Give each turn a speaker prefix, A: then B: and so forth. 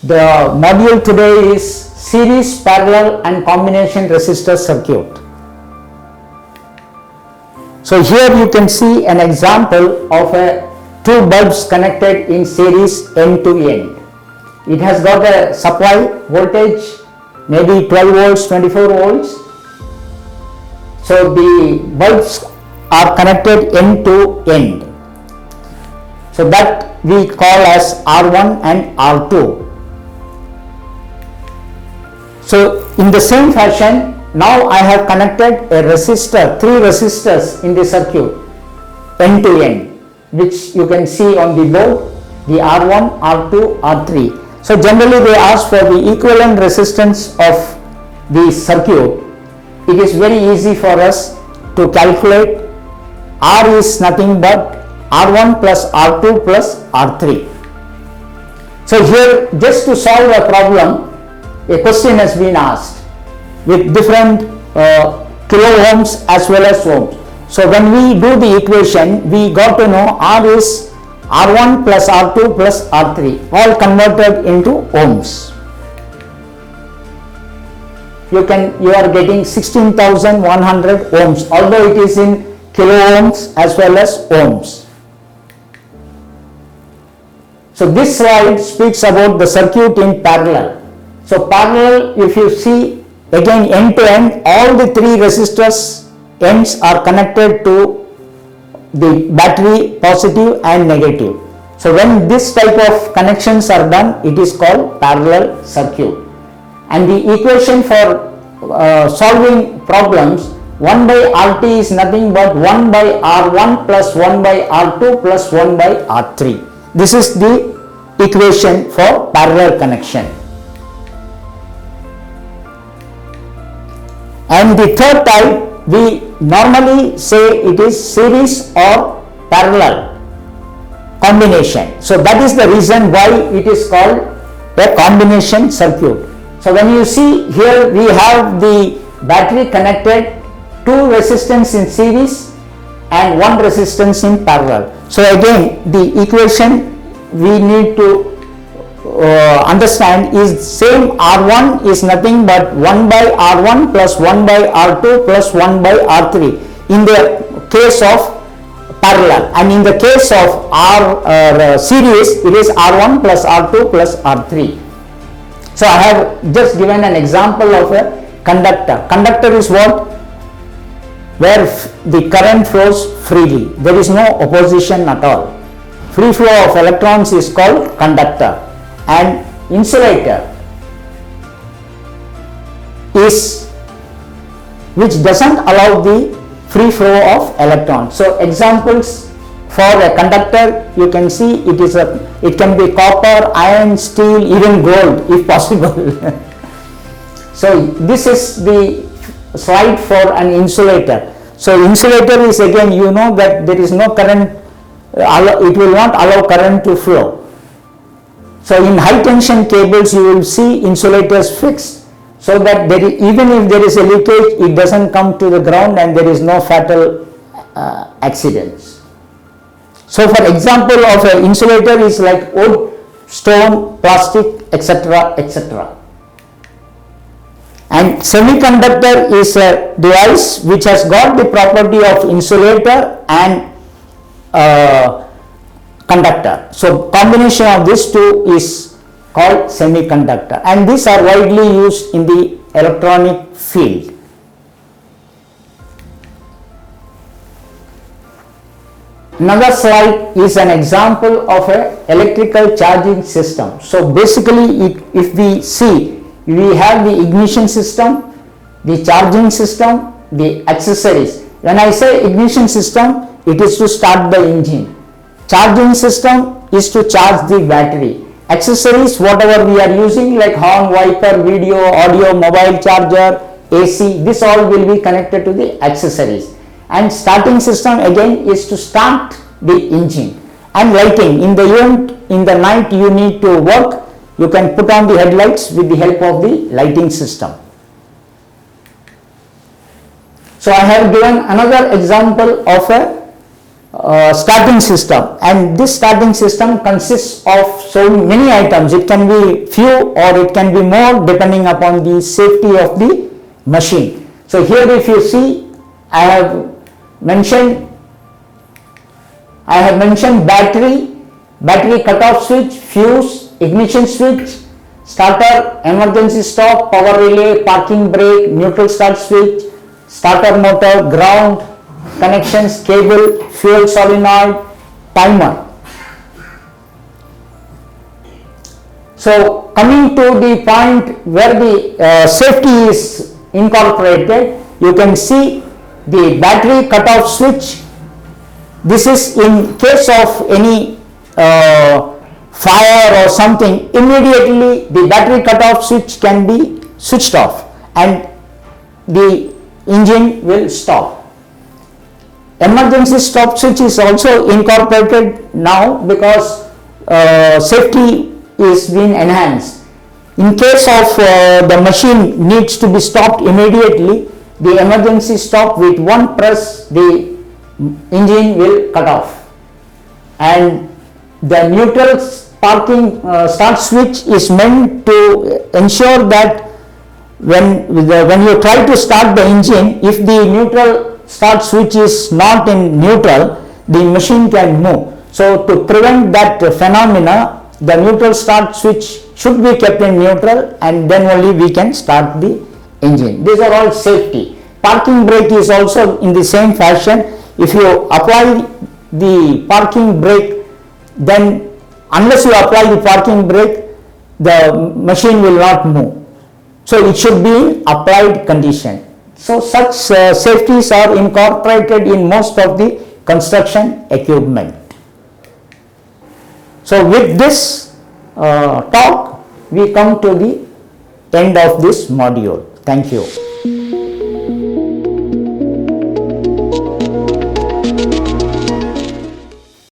A: The module today is series, parallel and combination resistor circuit. So here you can see an example of two bulbs connected in series end to end. It has got a supply voltage maybe 12 volts, 24 volts. So the bulbs are connected end to end. So that we call as R1 and R2. So in the same fashion, now I have connected a resistor, three resistors in the circuit end to end, which you can see on the board, the R1, R2, R3. So generally they ask for the equivalent resistance of the circuit. It is very easy for us to calculate. R is nothing but R1 plus R2 plus R3. So here, just to solve a problem, a question has been asked with different kilo ohms as well as ohms. So when we do the equation, we got to know R is R1 plus R2 plus R3, all converted into ohms. You are getting 16,100 ohms, although it is in kilo ohms as well as ohms. So this slide speaks about the circuit in parallel. So parallel, if you see again end to end, all the three resistors ends are connected to the battery positive and negative. So when this type of connections are done, it is called parallel circuit. And the equation for solving problems, 1 by RT is nothing but 1 by R1 plus 1 by R2 plus 1 by R3. This is the equation for parallel connection. And the third type, we normally say it is series or parallel combination. So that is the reason why it is called a combination circuit. So when you see here, we have the battery connected, two resistance in series and one resistance in parallel. So again, the equation we need to understand is same. R1 is nothing but 1 by R1 plus 1 by R2 plus 1 by R3 in the case of parallel, and in the case of series, it is R1 plus R2 plus R3. So I have just given an example of a conductor. Conductor is what? Where the current flows freely. There is no opposition at all. Free flow of electrons is called conductor. And insulator is which doesn't allow the free flow of electrons. So examples for a conductor, you can see it can be copper, iron, steel, even gold if possible. So this is the slide for an insulator. So insulator is, again, you know that there is no current, it will not allow current to flow. So in high tension cables, you will see insulators fixed, so that even if there is a leakage, it doesn't come to the ground and there is no fatal accidents. So for example of an insulator is like wood, stone, plastic, etc., etc. And semiconductor is a device which has got the property of insulator and conductor. So combination of these two is called semiconductor, and these are widely used in the electronic field. Another slide is an example of an electrical charging system. So basically, if we see, we have the ignition system, the charging system, the accessories. When I say ignition system, it is to start the engine. Charging system is to charge the battery. Accessories, whatever we are using, like horn, wiper, video, audio, mobile charger, AC, this all will be connected to the accessories. And starting system again is to start the engine. And lighting, in the event in the night you need to work, you can put on the headlights with the help of the lighting system. So I have given another example of a starting system, and this starting system consists of so many items. It can be few or it can be more depending upon the safety of the machine. So here if you see, I have mentioned battery cutoff switch, fuse, ignition switch, starter, emergency stop, power relay, parking brake, neutral start switch, starter motor, ground, connections, cable, fuel solenoid, timer. So coming to the point where the safety is incorporated, you can see the battery cutoff switch. This is in case of any fire or something, immediately the battery cutoff switch can be switched off and the engine will stop. Emergency stop switch is also incorporated now because safety is being enhanced. In case of the machine needs to be stopped immediately, the emergency stop, with one press the engine will cut off. And the neutral parking start switch is meant to ensure that when you try to start the engine, if the neutral start switch is not in neutral, the machine can move. So to prevent that phenomena, the neutral start switch should be kept in neutral, and then only we can start the engine. These are all safety. Parking brake is also in the same fashion. If you apply the parking brake, then unless you apply the parking brake, the machine will not move. So it should be in applied condition. So such safeties are incorporated in most of the construction equipment. So with this talk, we come to the end of this module. Thank you.